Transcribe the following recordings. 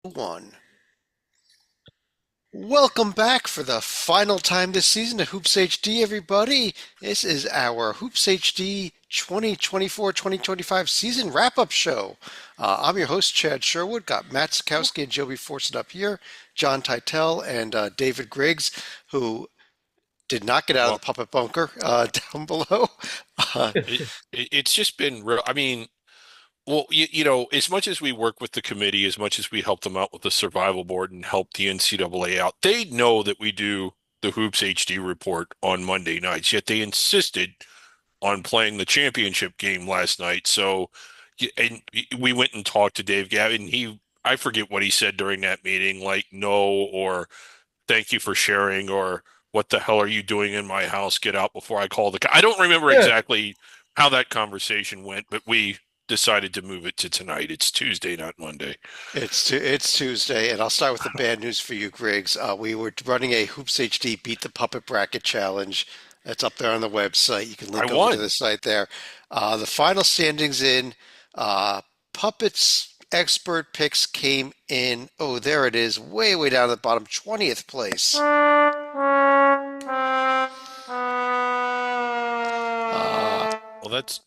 One. Welcome back for the final time this season to Hoops HD, everybody. This is our Hoops HD 2024-2025 season wrap-up show. I'm your host, Chad Sherwood. Got Matt Sikowski and Joby Forson up here, John Titel, and David Griggs, who did not get out of Well, the puppet bunker down below. Uh, it's just been real. I mean, well, as much as we work with the committee, as much as we help them out with the survival board and help the NCAA out, they know that we do the Hoops HD report on Monday nights, yet they insisted on playing the championship game last night. So, and we went and talked to Dave Gavin. I forget what he said during that meeting, like no, or thank you for sharing, or what the hell are you doing in my house? Get out before I call the. I don't remember Yeah. exactly how that conversation went, but we decided to move it to tonight. It's Tuesday, not Monday. it's Tuesday, and I'll start with the bad news for you, Griggs. We were running a Hoops HD Beat the Puppet Bracket Challenge. It's up there on the website. You can I link over to won. the site there. The final standings in Puppets expert picks came in. Oh, there it is, way, way down at the bottom, 20th place. Uh, Well, that's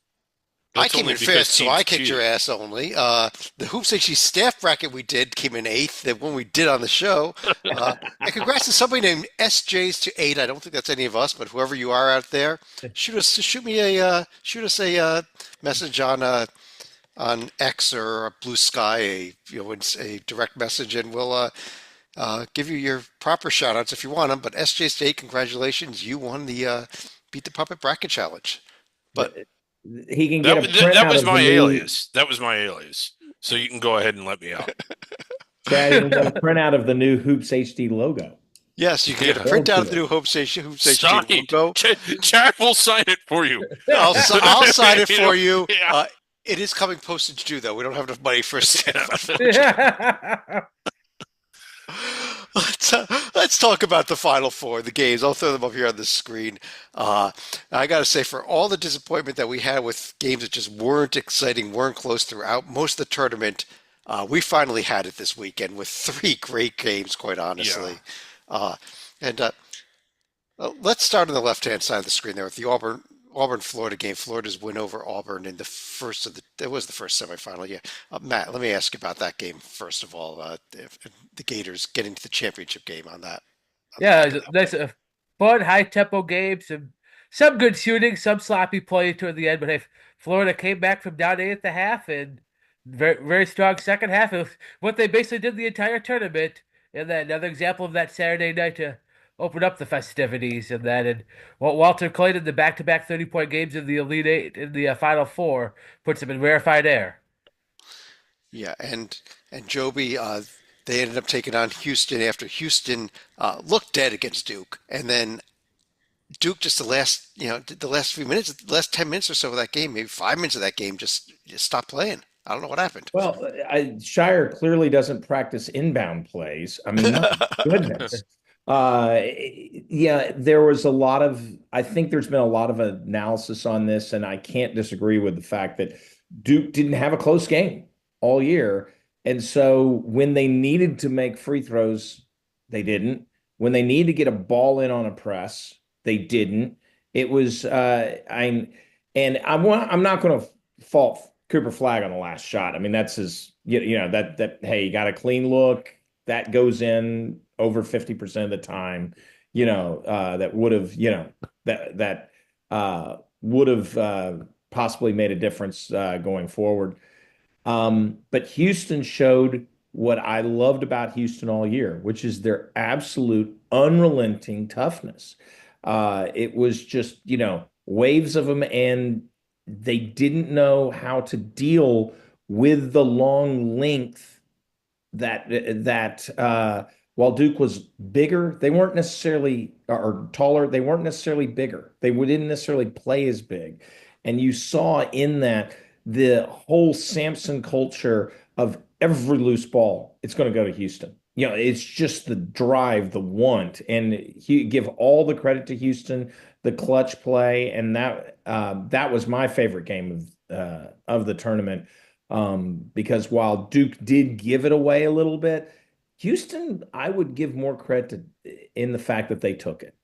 I that's came only in because fifth, so I teams kicked your cheated. ass only. The Hoops HD staff bracket we did came in eighth. The one we did on the show. And congrats to somebody named SJ's to eight. I don't think that's any of us, but whoever you are out there, shoot us a message on X or Blue Sky, a direct message, and we'll give you your proper shout outs if you want them. But SJ's to eight, congratulations, you won the Beat the Puppet Bracket Challenge. But He can get That a that printout was of the my new alias. That was my alias. So you can go ahead and let me out. Chad. He can get a printout of the new Hoops HD logo. yes, you can get a Yeah. printout of Mailed the new Hoops HD Signed. logo. Chad will sign it for you. I'll sign it You know, for you. yeah. It is coming postage due, though. We don't have enough money for a stamp, to unfortunately. Let's talk about the Final Four, the games. I'll throw them up here on the screen. Uh, I got to say, for all the disappointment that we had with games that just weren't exciting, weren't close throughout most of the tournament, we finally had it this weekend with three great games, quite Yeah. honestly. Uh, and let's start on the left-hand side of the screen there with the Auburn Florida game. Florida's win over Auburn in the first of the it was the first semifinal. Yeah, Matt, let me ask you about that game first of all. If the Gators getting to the championship game on that Yeah, opener. that's a fun, high tempo game. Some good shooting, some sloppy play toward the end. But if Florida came back from down eight at the half and very strong second half, of what they basically did the entire tournament. And then another example of that Saturday night to open up the festivities and that. And Walter Clayton, the back-to-back 30-point games in the Elite Eight in the Final Four, puts him in rarefied air. Yeah, and Joby, they ended up taking on Houston after Houston looked dead against Duke, and then Duke just the last few minutes, the last 10 minutes or so of that game, maybe 5 minutes of that game, just stopped playing. I don't know what happened. Well, Shire clearly doesn't practice inbound plays. I mean, my goodness. Yeah, there was a lot of, I think there's been a lot of analysis on this, and I can't disagree with the fact that Duke didn't have a close game all year. And so when they needed to make free throws, they didn't. When they needed to get a ball in on a press, they didn't. It was, I'm not going to fault Cooper Flag on the last shot. I mean, that's his, that hey, you got a clean look that goes in over 50% of the time. That would have, would have possibly made a difference going forward. But Houston showed what I loved about Houston all year, which is their absolute unrelenting toughness. It was just, waves of them, and they didn't know how to deal with the long length that while Duke was bigger, they weren't necessarily or taller, they weren't necessarily bigger. They didn't necessarily play as big. And you saw in that the whole Samson culture of every loose ball, it's going to go to Houston. It's just the drive, the want, and give all the credit to Houston, the clutch play, and that was my favorite game of the tournament. Because while Duke did give it away a little bit, Houston, I would give more credit in the fact that they took it.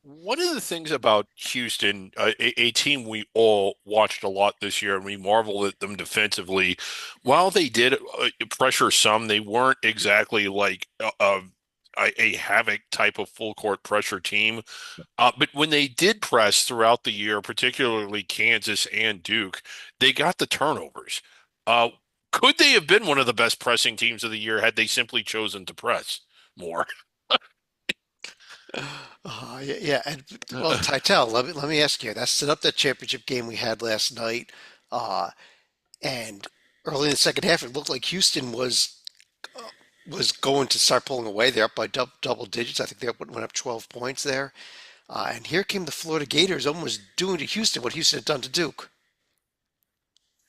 One of the things about Houston, a team we all watched a lot this year, and we marveled at them defensively. While they did pressure some, they weren't exactly like a havoc type of full court pressure team. But when they did press throughout the year, particularly Kansas and Duke, they got the turnovers. Uh, could they have been one of the best pressing teams of the year had they simply chosen to press more? Yeah, yeah, and well, Titel, let me ask you. That set up that championship game we had last night, uh, and early in the second half, it looked like Houston was going to start pulling away. They're up by double digits. I think they went up 12 points there. And here came the Florida Gators, almost doing to Houston what Houston had done to Duke.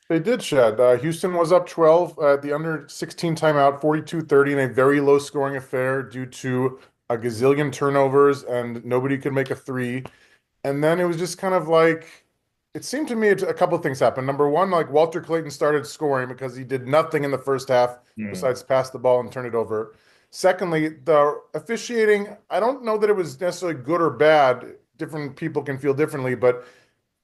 They did, Shed. Houston was up 12 at the under 16 timeout, 42-30 in a very low scoring affair due to a gazillion turnovers and nobody could make a three. And then it was just kind of like, it seemed to me a couple of things happened. Number one, like Walter Clayton started scoring because he did nothing in the first half besides pass the ball and turn it over. Secondly, the officiating, I don't know that it was necessarily good or bad. Different people can feel differently, but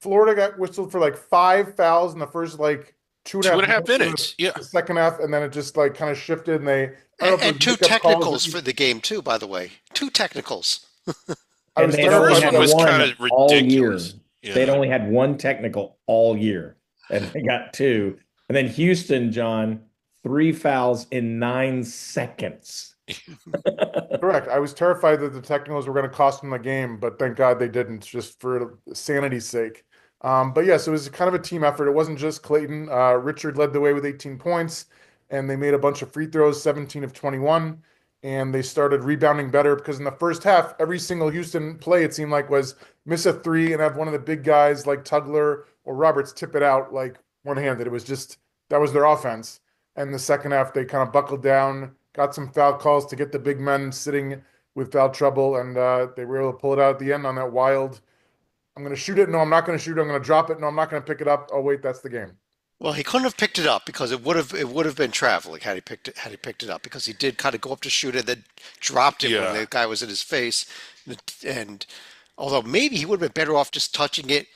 Florida got whistled for like 5 fouls in the first like two and a Two half and a half minutes minutes. Yeah. the second half, and then it just like kind of shifted, and they I don't know And, if it and was two makeup calls technicals for the game too, by the way. Two technicals. I And was they'd The only first terrified had one was that kind one of all year. ridiculous. They'd Yeah. only had one technical all year, and they got two. And then Houston, John, 3 fouls in 9 seconds. correct. I was terrified that the technicals were going to cost them the game, but thank God they didn't, just for sanity's sake. But yes, it was kind of a team effort. It wasn't just Clayton. Richard led the way with 18 points, and they made a bunch of free throws, 17 of 21, and they started rebounding better because in the first half, every single Houston play, it seemed like, was miss a three and have one of the big guys like Tugler or Roberts tip it out like one-handed. It was just, that was their offense. And the second half, they kind of buckled down, got some foul calls to get the big men sitting with foul trouble, and they were able to pull it out at the end on that wild. I'm going to shoot it. No, I'm not going to shoot it. I'm going to drop it. No, I'm not going to pick it up. Oh, wait, that's the game. Well, he couldn't have picked it up because it would have been traveling had he picked it up because he did kind of go up to shoot it, then dropped it when Yeah. the guy was in his face, and although maybe he would have been better off just touching it.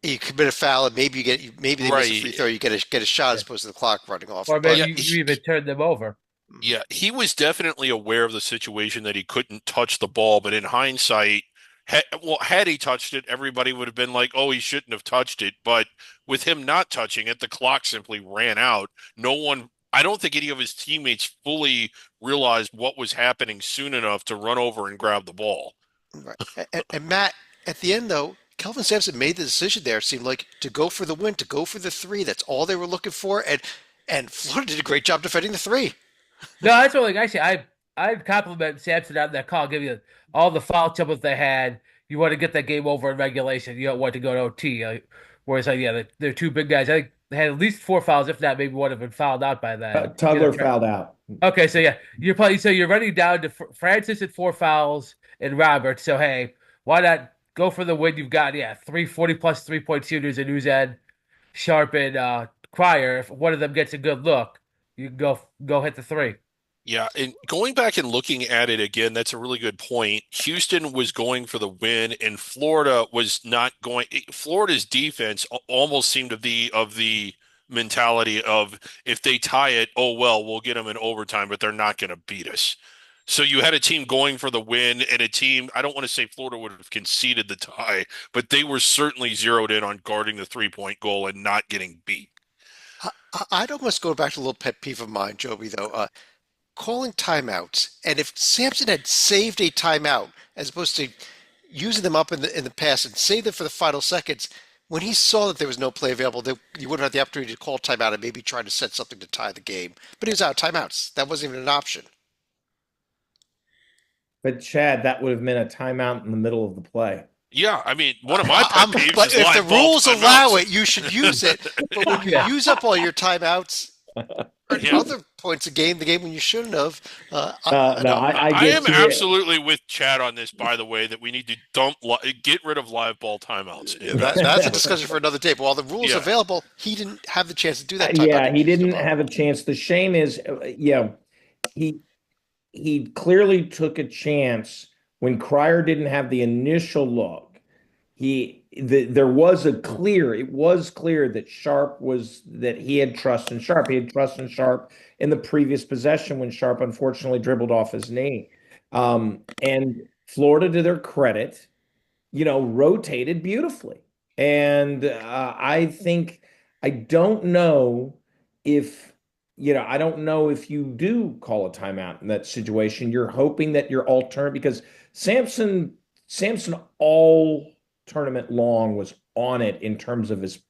You commit a foul, and maybe they miss a free Right. throw. You get a shot as opposed to the clock running off. Or But maybe you even turned them over. Yeah, he was definitely aware of the situation that he couldn't touch the ball, but in hindsight, had he touched it, everybody would have been like, "Oh, he shouldn't have touched it." But with him not touching it, the clock simply ran out. No one, I don't think any of his teammates fully realized what was happening soon enough to run over and grab the ball. right. And Matt, at the end though, Kelvin Sampson made the decision there. It seemed like to go for the win, to go for the three. That's all they were looking for, and Florida did a great job defending the three. No, that's what like actually I'd compliment Sampson on that call, give you all the foul troubles they had. You want to get that game over in regulation. You don't want to go to OT. Whereas yeah, they're two big guys. I think they had at least 4 fouls, if not maybe one have been fouled out by then. Tugler fouled out. Okay, so yeah, you're playing. So you're running down to Francis at 4 fouls and Roberts. So hey, why not go for the win? You've got 340 plus 3-point shooters in Uzan, Sharp, and Cryer. If one of them gets a good look, you can go hit the three. Yeah, and going back and looking at it again, that's a really good point. Houston was going for the win, and Florida was not going. Florida's defense almost seemed to be of the mentality of if they tie it, oh well, we'll get them in overtime, but they're not going to beat us. So you had a team going for the win, and a team, I don't want to say Florida would have conceded the tie, but they were certainly zeroed in on guarding the 3-point goal and not getting beat. I'd almost go back to a little pet peeve of mine, Joby, though. Calling timeouts, and if Sampson had saved a timeout as opposed to using them up in the past and saved them for the final seconds, when he saw that there was no play available, that you would have had the opportunity to call timeout and maybe try to set something to tie the game. But he was out of timeouts. That wasn't even an option. But Chad, that would have meant a timeout in the middle of the play. Yeah, I mean, one of my pet peeves But is if live the ball rules allow timeouts. it, you should use it. But when you Yeah. use up all your timeouts, At Yeah. other points of the game when you shouldn't have. No, No, I I get am you. absolutely with Chad on this, by the way, that we need to get rid of live ball timeouts yeah, in that's a basketball. discussion for another day. But while the rules Yeah. available, he didn't have the chance to do that timeout Yeah, he he used them didn't up. have a chance. The shame is, he he clearly took a chance when Cryer didn't have the initial look. There was it was clear that he had trust in Sharp. He had trust in Sharp in the previous possession when Sharp unfortunately dribbled off his knee. And Florida, to their credit, rotated beautifully. And I don't know if, I don't know if you do call a timeout in that situation. You're hoping that your alternate, because Samson all tournament long was on it in terms of his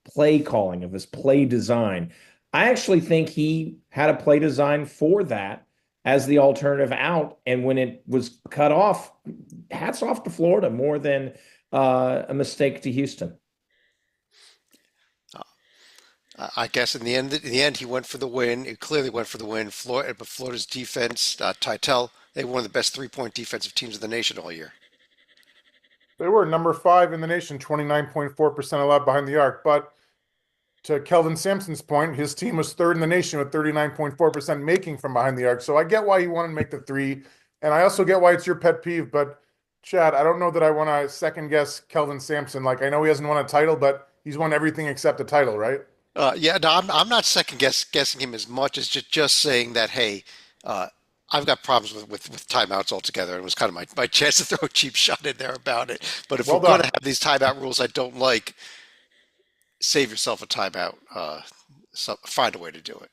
play calling, of his play design. I actually think he had a play design for that as the alternative out. And when it was cut off, hats off to Florida more than a mistake to Houston. I guess in the end, he went for the win. He clearly went for the win. Florida, but Florida's defense, Titel, they were one of the best three-point defensive teams in the nation all year. They were number 5 in the nation, 29.4% allowed behind the arc. But to Kelvin Sampson's point, his team was third in the nation with 39.4% making from behind the arc. So I get why you want to make the three. And I also get why it's your pet peeve. But Chad, I don't know that I want to second guess Kelvin Sampson. Like, I know he hasn't won a title, but he's won everything except a title, right? Yeah, no, I'm not guessing him as much as just saying that, hey, uh, I've got problems with timeouts altogether. And it was kind of my chance to throw a cheap shot in there about it. But if we're Well going to done. have these timeout rules I don't like, save yourself a timeout. Find a way to do it.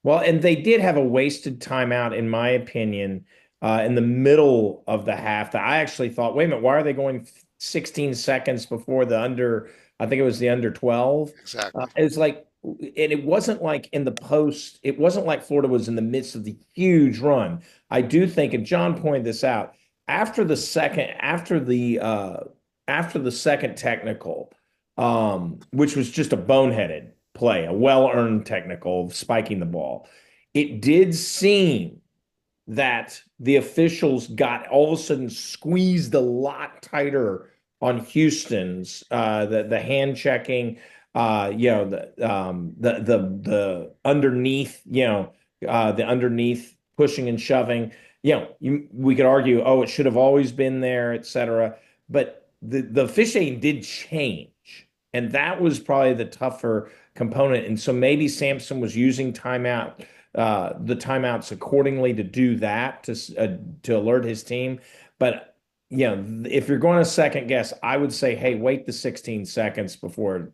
Well, and they did have a wasted timeout, in my opinion, in the middle of the half that I actually thought, wait a minute, why are they going 16 seconds before the under? I think it was the under 12. Exactly. It was like, and it wasn't like in the post, it wasn't like Florida was in the midst of the huge run. I do think, and John pointed this out, after the second, after the second technical, which was just a boneheaded play, a well-earned technical, spiking the ball. It did seem that the officials got all of a sudden squeezed a lot tighter on Houston's the hand checking, the underneath, the underneath pushing and shoving. We could argue, oh, it should have always been there, et cetera. But the officiating did change. And that was probably the tougher component. And so maybe Sampson was using the timeouts accordingly to do that to alert his team. But if you're going to second guess, I would say, hey, wait the 16 seconds before,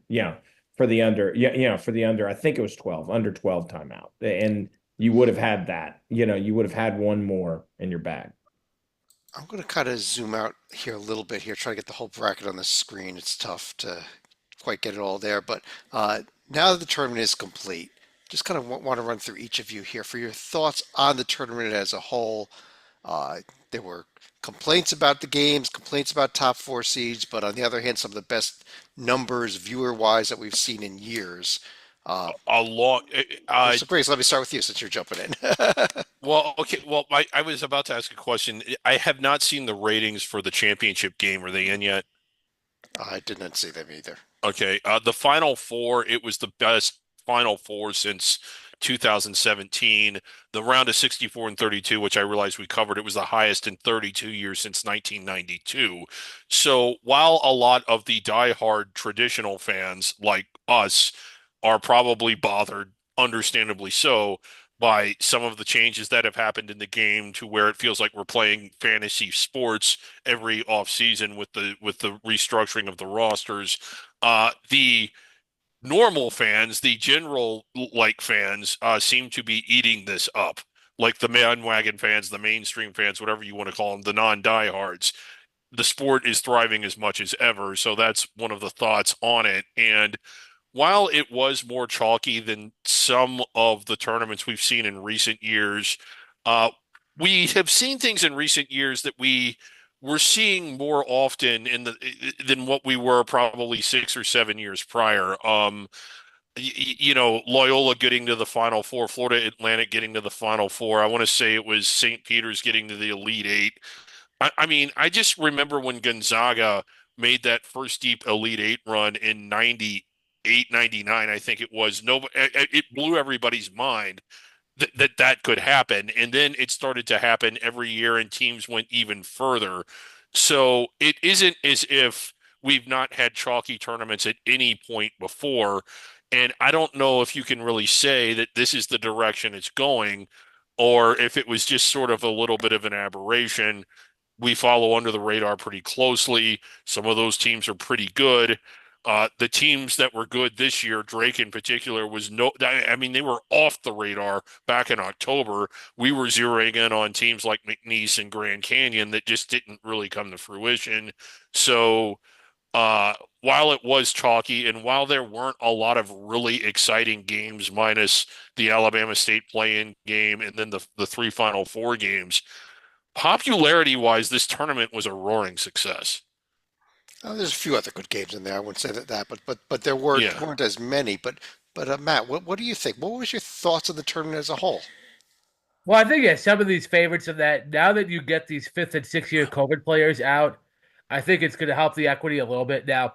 for the under, for the under. I think it was 12, under 12 timeout, and you would have had that. You would have had one more in your bag. I'm going to kind of zoom out here a little bit here, try to get the whole bracket on the screen. It's tough to quite get it all there, but now that the tournament is complete, just kind of want to run through each of you here for your thoughts on the tournament as a whole. There were complaints about the games, complaints about top four seeds, but on the other hand, some of the best numbers viewer-wise that we've seen in years. Uh, A lot. so, Grace, let me start with you since you're jumping in. Well, okay. Well, I was about to ask a question. I have not seen the ratings for the championship game. Are they in yet? I did not see them either. Okay. The Final Four, it was the best Final Four since 2017. The round of 64 and 32, which I realized we covered, it was the highest in 32 years since 1992. So while a lot of the diehard traditional fans like us are probably bothered, understandably so, by some of the changes that have happened in the game to where it feels like we're playing fantasy sports every offseason with the restructuring of the rosters. The normal fans, the general like fans, seem to be eating this up. Like the bandwagon fans, the mainstream fans, whatever you want to call them, the non-diehards. The sport is thriving as much as ever. So that's one of the thoughts on it. And while it was more chalky than some of the tournaments we've seen in recent years, uh, we have seen things in recent years that we were seeing more often than what we were probably 6 or 7 years prior. Loyola getting to the Final Four, Florida Atlantic getting to the Final Four. I want to say it was St. Peter's getting to the Elite Eight. I mean, I just remember when Gonzaga made that first deep Elite Eight run in 98, 99, I think it was. It blew everybody's mind that could happen. And then it started to happen every year, and teams went even further. So it isn't as if we've not had chalky tournaments at any point before. And I don't know if you can really say that this is the direction it's going, or if it was just sort of a little bit of an aberration. We follow under the radar pretty closely. Some of those teams are pretty good. The teams that were good this year, Drake in particular, I mean, they were off the radar back in October. We were zeroing in on teams like McNeese and Grand Canyon that just didn't really come to fruition. So, while it was chalky and while there weren't a lot of really exciting games, minus the Alabama State play-in game and then the three Final Four games, popularity wise, this tournament was a roaring success. There's a few other good games in there. I wouldn't say but there Yeah. weren't as many. But Matt, what do you think? What was your thoughts of the tournament as a whole? Well, I think, yeah, some of these favorites of that, now that you get these fifth and sixth year COVID players out, I think it's going to help the equity a little bit. Now,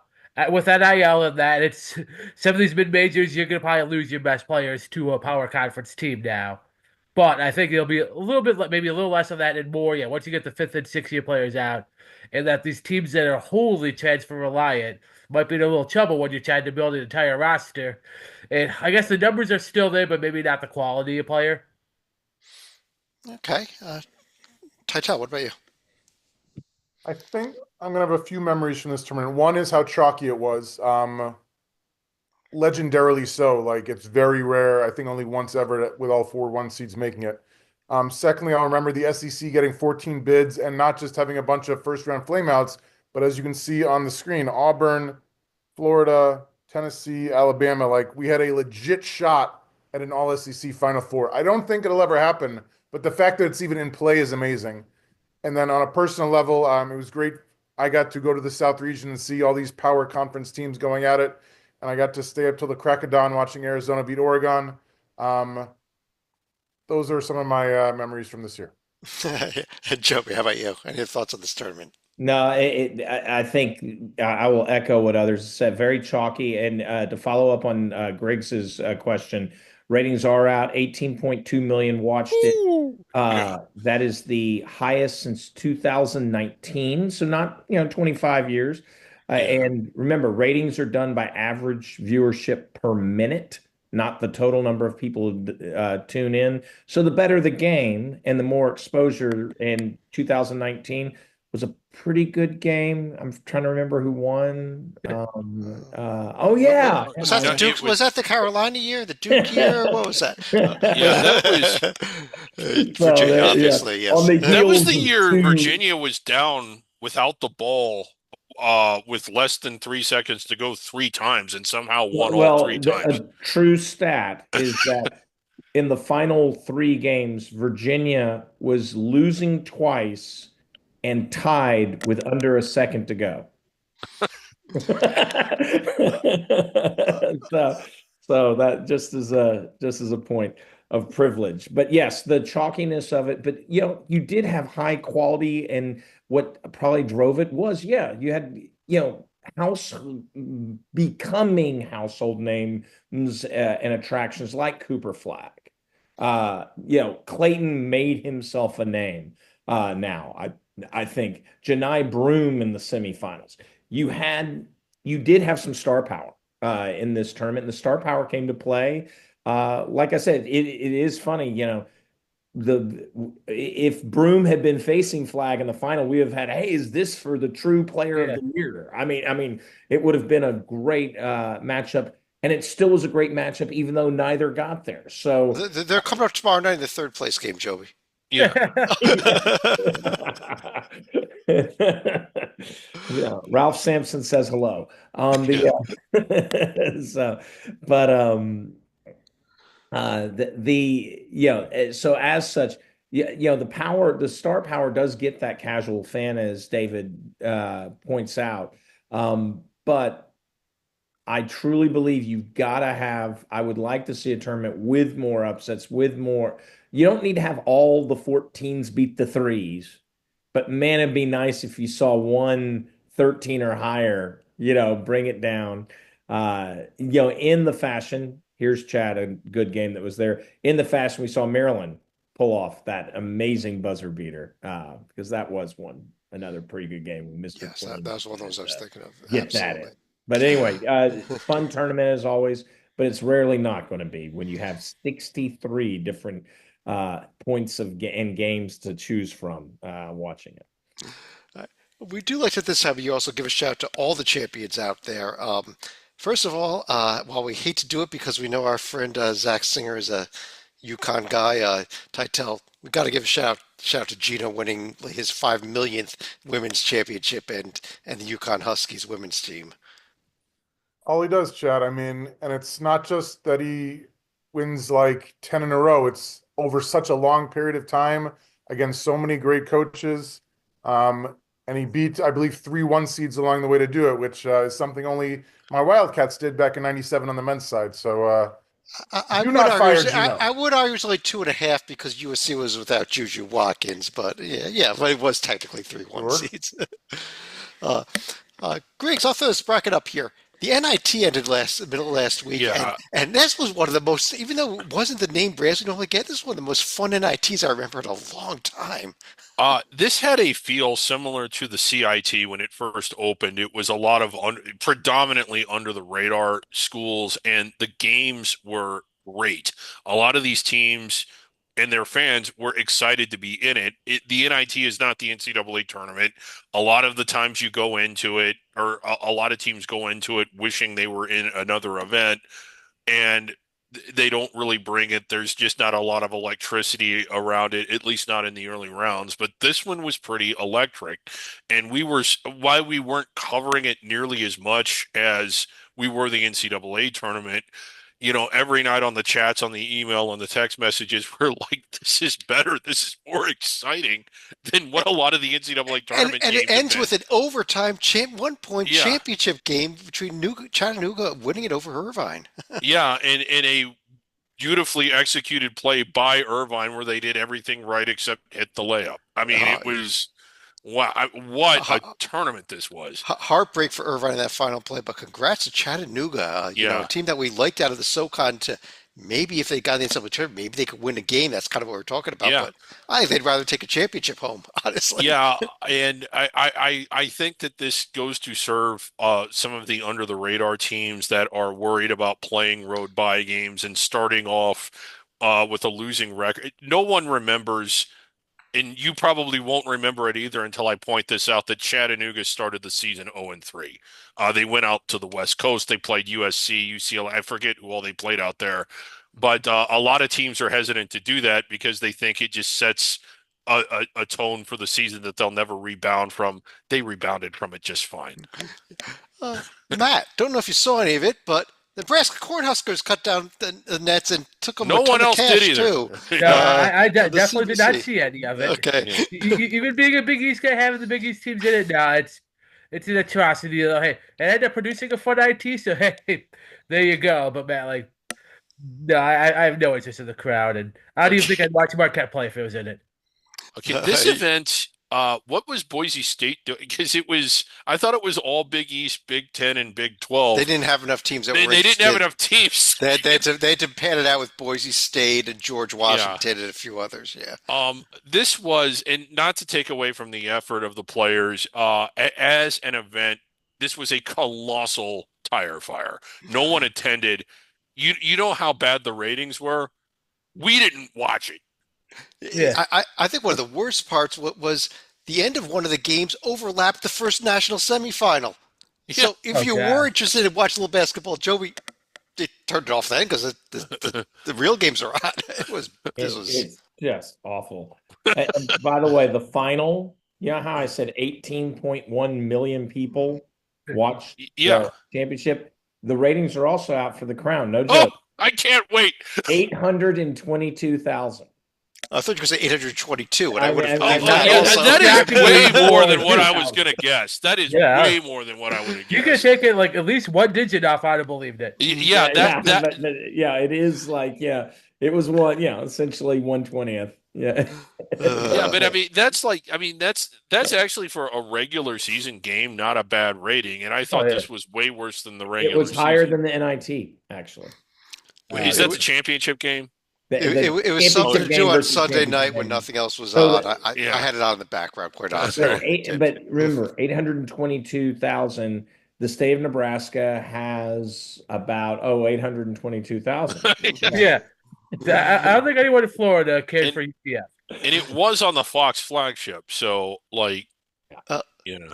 with that IL and that, it's some of these mid majors, you're going to probably lose your best players to a power conference team now. But I think it'll be a little bit, maybe a little less of that and more. Yeah, once you get the fifth and sixth year players out, and that these teams that are wholly transfer reliant might be in a little trouble when you're trying to build an entire roster. And I guess the numbers are still there, but maybe not the quality of player. Okay, Titel, what about you? I think I'm gonna have a few memories from this tournament. One is how chalky it was. Legendarily so. Like it's very rare. I think only once ever with all four one seeds making it. Secondly, I'll remember the SEC getting 14 bids and not just having a bunch of first round flameouts, but as you can see on the screen, Auburn, Florida, Tennessee, Alabama, like we had a legit shot at an all SEC Final Four. I don't think it'll ever happen, but the fact that it's even in play is amazing. And then on a personal level, it was great. I got to go to the South region and see all these power conference teams going at it. And I got to stay up till the crack of dawn watching Arizona beat Oregon. Um, those are some of my memories from this year. Joey, how about you? Any thoughts on this tournament? No, I think I will echo what others said. Very chalky. And to follow up on Griggs's question, ratings are out. 18.2 million watched it. Yeah. That is the highest since 2019. So not, 25 years. Yeah. And remember, ratings are done by average viewership per minute, not the total number of people who tune in. So the better the game and the more exposure in 2019 was a pretty good game. I'm trying to remember who won. Oh yeah, Was that the No, Duke? it Was was that the Carolina year? The Duke year? What was that? yeah, that was Virginia, yeah. obviously, On yes. the that was heels the of year two. Virginia was down without the ball with less than 3 seconds to go three times and somehow won all Well, three times. a true stat is that in the final three games, Virginia was losing twice and tied with under a second to go. so, so that just as a point of privilege. But yes, the chalkiness of it. But you did have high quality, and what probably drove it was, yeah, you had house becoming household names and attractions like Cooper Flag. Clayton made himself a name. Now I think Janai Broom in the semifinals. You did have some star power in this tournament, and the star power came to play. Like I said, it is funny, the if Broom had been facing Flag in the final, we have had, hey, is this for the true player of Yeah. the year? I mean, it would have been a great matchup, and it still was a great matchup, even though neither got there. So They're coming up tomorrow night in the third place game, Joey. Yeah. Yeah, Ralph Sampson says hello. Yeah. So, but so as such, the star power does get that casual fan, as David points out. But I truly believe you've got to have, I would like to see a tournament with more upsets, with more. You don't need to have all the 14s beat the threes, but man, it'd be nice if you saw one 13 or higher, bring it down. In the fashion, here's Chad, a good game that was there. In the fashion, we saw Maryland pull off that amazing buzzer beater, because that was another pretty good game with Mr. Yes, Queen. that was one of those I was thinking of. Get that Absolutely. in. But anyway, fun tournament as always, but it's rarely not going to be when you have 63 different points and games to choose from watching it. We do like to at this time of year also give a shout out to all the champions out there. First of all, while we hate to do it because we know our friend Zach Singer is a UConn guy, Titel, we got to give a shout out to Gino winning his 5 millionth women's championship and the UConn Huskies women's team. All he does, Chad. I mean, and it's not just that he wins like 10 in a row. It's over such a long period of time against so many great coaches. And he beat, I believe, 3 1 seeds along the way to do it, which is something only my Wildcats did back in '97 on the men's side. So I do would not fire argue, Gino. I would argue it's only 2.5 because USC was without Juju Watkins, but yeah, but it was technically 3-1 Sure. seeds. Griggs, I'll throw this bracket up here. The NIT ended middle last week, Yeah. and this was one of the most, even though it wasn't the name brands we normally get, this was one of the most fun NITs I remember in a long time. This had a feel similar to the CIT when it first opened. It was a lot of predominantly under the radar schools, and the games were great. A lot of these teams and their fans were excited to be in it. The NIT is not the NCAA tournament. A lot of the times you go into it, or a lot of teams go into it wishing they were in another event, and they don't really bring it. There's just not a lot of electricity around it, at least not in the early rounds. But this one was pretty electric. And why we weren't covering it nearly as much as we were the NCAA tournament, every night on the chats, on the email, on the text messages, we're like, this is better. This is more exciting than what a lot of the NCAA tournament And games it have ends been. with an overtime 1-point Yeah. championship game between Chattanooga winning it over Irvine. Yeah, and in a beautifully executed play by Irvine where they did everything right except hit the layup. I mean, it was wow, what a tournament this was. Heartbreak for Irvine in that final play, but congrats to Chattanooga. A team that we liked out of the SoCon to maybe if they got in the NCAA tournament, maybe they could win a game. That's kind of what we're talking about. Yeah. But I think they'd rather take a championship home, honestly. Yeah, and I think that this goes to serve some of the under the radar teams that are worried about playing road bye games and starting off with a losing record. No one remembers, and you probably won't remember it either until I point this out, that Chattanooga started the season 0-3. They went out to the West Coast. They played USC, UCLA. I forget who all they played out there. But a lot of teams are hesitant to do that because they think it just sets a tone for the season that they'll never rebound from. They rebounded from it just fine. Matt, don't know if you saw any of it, but the Nebraska Cornhuskers cut down the nets and took them No a ton one of else cash, did either. too. No, I the definitely did not CBC. see any of it. Okay. Even being a Big East guy, having the Big East teams in it, no, it's an atrocity. Hey, and I ended up producing a fun IT, so hey, there you go. But Matt, no, I have no interest in the crowd, and I don't even think I'd watch Marquette play if it was in it. Okay, this event, what was Boise State doing? Because I thought it was all Big East, Big Ten, and Big 12. They didn't have enough teams that were They didn't have interested. enough teams. They had to pad it out with Boise State and George Washington and a few others. Yeah. This was, and not to take away from the effort of the players, as an event, this was a colossal tire fire. No one attended. You know how bad the ratings were? We didn't watch it. Yeah. I think one of the worst parts was the end of one of the games overlapped the first national semifinal. So if you were interested in watching a little basketball, Joey, they turned it off then because the real games are on. It's just awful. And by the way, the final, you know how I said 18.1 million people watched the championship? The ratings are also out for the Crown. No joke. I can't wait. 822,000. I thought you were going to say 822, and I I would mean, have I- believed I- that I- also. That is Exactly. way more than what I More was going to guess. That is Yeah. way more than what I would have You could guessed. take it like at least one digit off. I'd have believed it. Yeah, yeah, it is like, yeah, it was one, yeah, essentially 1/20th. Yeah. yeah, but I Uh, mean that's actually for a regular season game, not a bad rating. And I Oh thought yeah. this was way worse than the It was regular higher season. than the NIT, actually. Wait, is it, that wa- the championship game? it was something Championship to do game on versus Sunday championship night when game. nothing else was So on. the, I Yeah. had it on in the background, quite honestly. but but remember, 822,000. The state of Nebraska has about 822,000. Yeah. I don't think anyone in Florida cared And for UCF. and it was on the Fox flagship, so like, Uh, you know.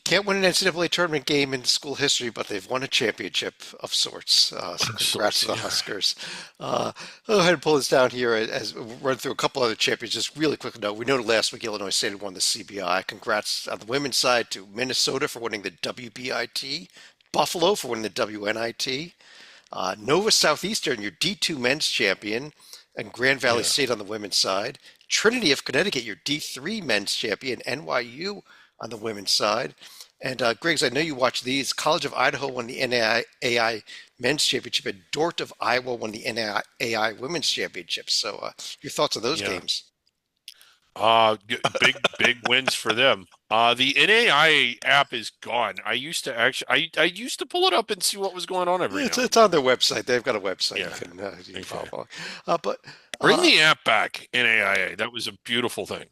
can't win an NCAA tournament game in school history, but they've won a championship of sorts. So congrats to the Yeah. Huskers. I'll go ahead and pull this down here as we run through a couple other champions. Just really quick note: we know last week Illinois State had won the CBI. Congrats on the women's side to Minnesota for winning the WBIT, Buffalo for winning the WNIT, Nova Southeastern, your D2 men's champion, and Grand Valley Yeah. State on the women's side. Trinity of Connecticut, your D3 men's champion, NYU on the women's side. And Griggs, I know you watch these. College of Idaho won the NAIA men's championship, and Dordt of Iowa won the NAIA women's championship. So, your thoughts on those Yeah. games? Big wins for them. The NAIA app is gone. I used to I used to pull it up and see what was going on every now. It's on their website. They've got a website Yeah. you can Okay. follow along. But Bring uh, the app back, NAIA. That was a beautiful thing.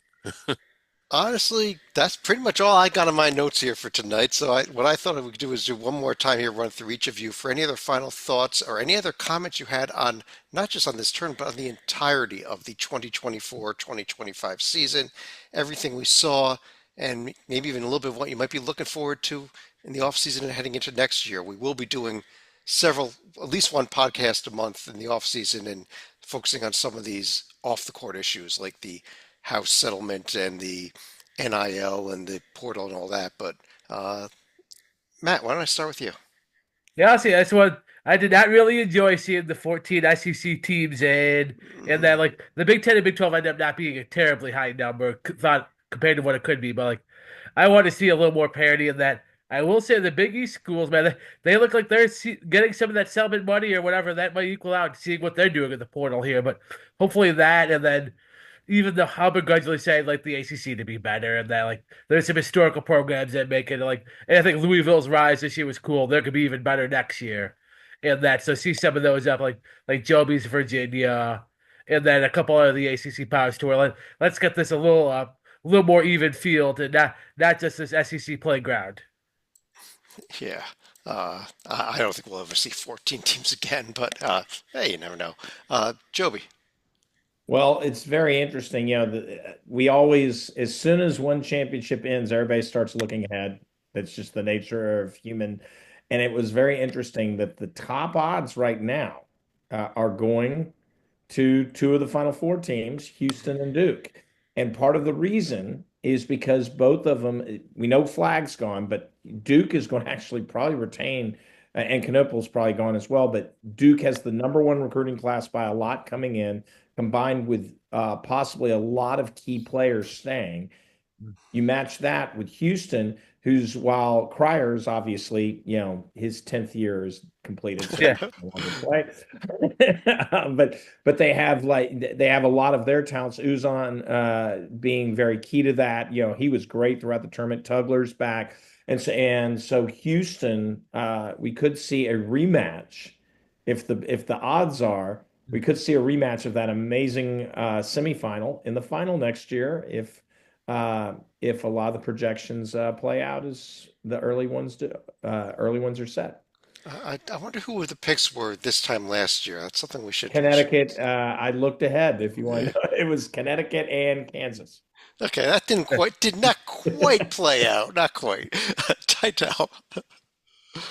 honestly, that's pretty much all I got on my notes here for tonight. So what I thought we could do is do one more time here, run through each of you for any other final thoughts or any other comments you had on not just on this turn, but on the entirety of the 2024-2025 season, everything we saw, and maybe even a little bit of what you might be looking forward to in the off season and heading into next year. We will be doing at least one podcast a month in the off season and focusing on some of these off the court issues like the house settlement and the NIL and the portal and all that. But Matt, why don't I start with you? Yeah, honestly, that's what I did not really enjoy seeing the 14 SEC teams and that like the Big Ten and Big 12 ended up not being a terribly high number thought compared to what it could be, but like I want to see a little more parity in that. I will say the Big East schools, man, they look like they're getting some of that settlement money or whatever that might equal out, seeing what they're doing at the portal here. But hopefully that, and then even the I'll begrudgingly say like the ACC to be better, and that like there's some historical programs that make it like, and I think Louisville's rise this year was cool. They're gonna be even better next year, and that so see some of those up like Joby's Virginia, and then a couple of the ACC powers tour. Let's get this a little more even field and not just this SEC playground. Yeah. I don't think we'll ever see 14 teams again, but hey, you never know. Joby. Well, it's very interesting. We always, as soon as one championship ends, everybody starts looking ahead. That's just the nature of human. And it was very interesting that the top odds right now are going to two of the Final Four teams, Houston and Duke. And part of the reason is because both of them, we know Flag's gone, but Duke is going to actually probably retain, and Canople's probably gone as well. But Duke has the number one recruiting class by a lot coming in, combined with possibly a lot of key players staying. You match that with Houston, who's while Cryer's obviously, his 10th year is completed, so Yeah. no longer play. but they have a lot of their talents. Uzan being very key to that. He was great throughout the tournament. Tugler's back. And so Houston, we could see a rematch if the odds are we could see a rematch of that amazing semifinal in the final next year if a lot of the projections play out as the early ones do. Early ones are set. I wonder who the picks were this time last year. That's something we should. Connecticut. I looked ahead. If you want to know, it was Connecticut and Kansas. Okay, that did not quite play out. Not quite. Title.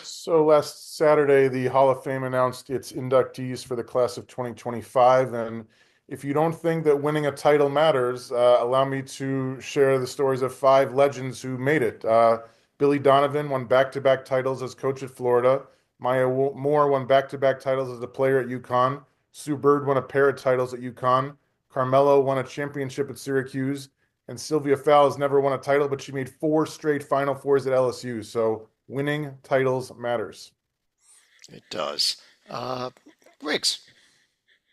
So last Saturday, the Hall of Fame announced its inductees for the class of 2025. And if you don't think that winning a title matters, allow me to share the stories of 5 legends who made it. Billy Donovan won back-to-back titles as coach at Florida. Maya Moore won back-to-back titles as a player at UConn. Sue Bird won a pair of titles at UConn. Carmelo won a championship at Syracuse, and Sylvia Fowles never won a title, but she made 4 straight Final Fours at LSU. So winning titles matters. It does. Griggs.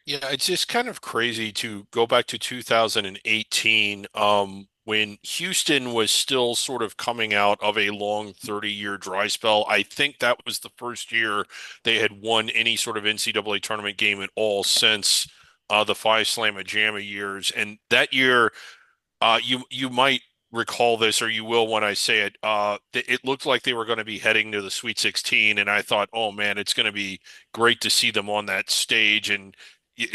Yeah, it's just kind of crazy to go back to 2018, when Houston was still sort of coming out of a long 30-year dry spell. I think that was the first year they had won any sort of NCAA tournament game at all since the Phi Slamma Jamma years. And that year, you might recall this, or you will when I say it. It looked like they were going to be heading to the Sweet 16, and I thought, oh man, it's going to be great to see them on that stage and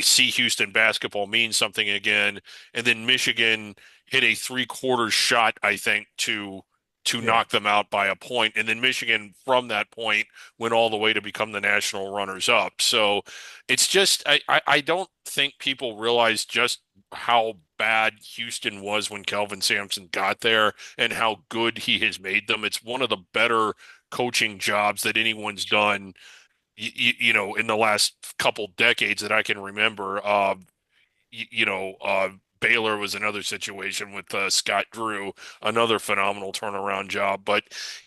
see Houston basketball mean something again. And then Michigan hit a three-quarter shot, I think, to Yeah. knock them out by a point. And then Michigan, from that point, went all the way to become the national runners-up. So it's just I don't think people realize just how bad Houston was when Kelvin Sampson got there and how good he has made them. It's one of the better coaching jobs that anyone's done, in the last couple decades that I can remember. Baylor was another situation with Scott Drew, another phenomenal turnaround job. But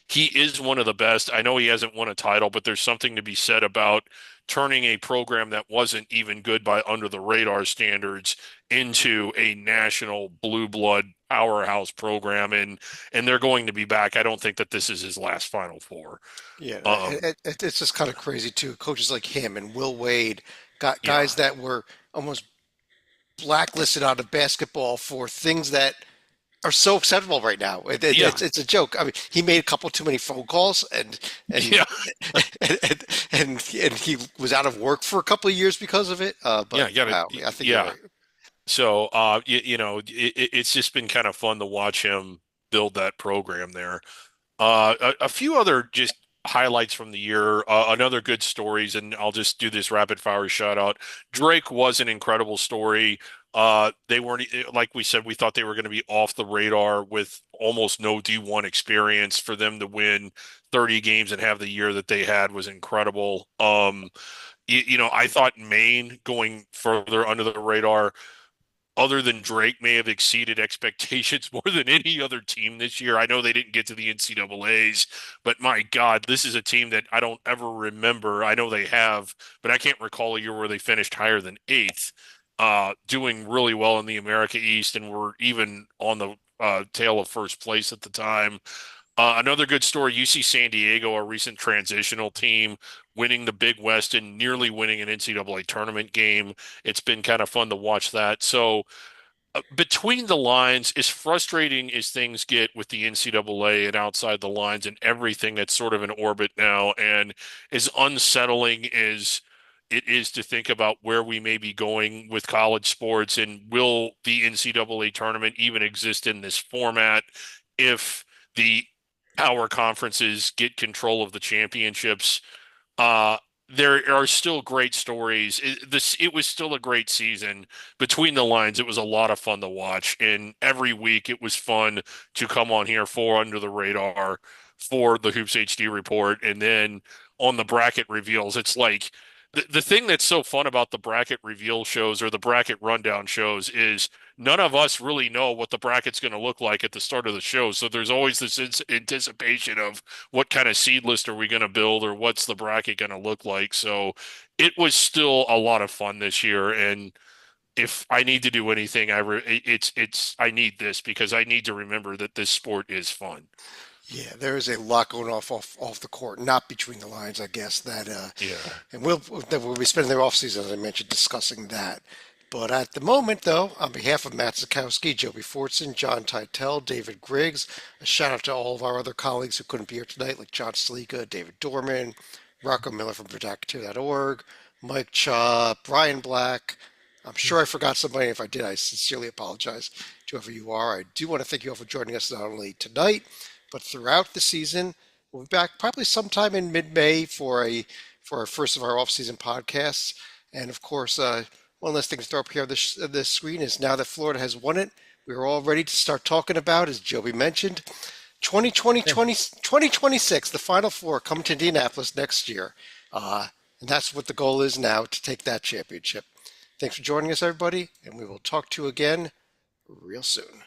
he is one of the best. I know he hasn't won a title, but there's something to be said about turning a program that wasn't even good by under the radar standards into a national blue blood powerhouse program, and they're going to be back. I don't think that this is his last Final Four. Yeah, Um, it's just kind of crazy too. Coaches like him and Will Wade got yeah, guys that were almost blacklisted out of basketball for things that are so acceptable right now. yeah, It's a joke. I mean, he made a couple too many phone calls, and yeah, and he was out of work for a couple of years because of it. But yeah. You gotta, wow, I think you're yeah. right. So, it's just been kind of fun to watch him build that program there. A few other just highlights from the year, another good stories, and I'll just do this rapid fire shout out. Drake was an incredible story. They weren't, like we said, we thought they were going to be off the radar with almost no D1 experience. For them to win 30 games and have the year that they had was incredible. I thought Maine going further under the radar, other than Drake, may have exceeded expectations more than any other team this year. I know they didn't get to the NCAAs, but my God, this is a team that I don't ever remember. I know they have, but I can't recall a year where they finished higher than eighth, doing really well in the America East, and were even on the tail of first place at the time. Another good story, UC San Diego, a recent transitional team, winning the Big West and nearly winning an NCAA tournament game. It's been kind of fun to watch that. So, between the lines, as frustrating as things get with the NCAA and outside the lines and everything that's sort of in orbit now, and as unsettling as it is to think about where we may be going with college sports, and will the NCAA tournament even exist in this format if the power conferences get control of the championships? Uh, there are still great stories. It was still a great season. Between the lines, it was a lot of fun to watch, and every week it was fun to come on here for Under the Radar for the Hoops HD report, and then on the bracket reveals. It's like the thing that's so fun about the bracket reveal shows or the bracket rundown shows is none of us really know what the bracket's going to look like at the start of the show. So there's always this anticipation of what kind of seed list are we going to build, or what's the bracket going to look like. So it was still a lot of fun this year. And if I need to do anything, I need this, because I need to remember that this sport is fun. Yeah, there is a lot going off the court, not between the lines, I guess. Yeah. And we'll be spending their off season, as I mentioned, discussing that. But at the moment, though, on behalf of Matt Zukowski, Joby Fortson, John Teitel, David Griggs, a shout out to all of our other colleagues who couldn't be here tonight, like John Slika, David Dorman, Rocco Miller from Redactor.org, Mike Chaw, Brian Black. I'm sure I forgot somebody. If I did, I sincerely apologize to whoever you are. I do want to thank you all for joining us not only tonight, but throughout the season. We'll be back probably sometime in mid-May for our first of our off-season podcasts. And of course, one last thing to throw up here on this screen is, now that Florida has won it, we are all ready to start talking about, as Joby mentioned, 2026, the Final Four, coming to Indianapolis next year. And that's what the goal is now, to take that championship. Thanks for joining us, everybody, and we will talk to you again real soon.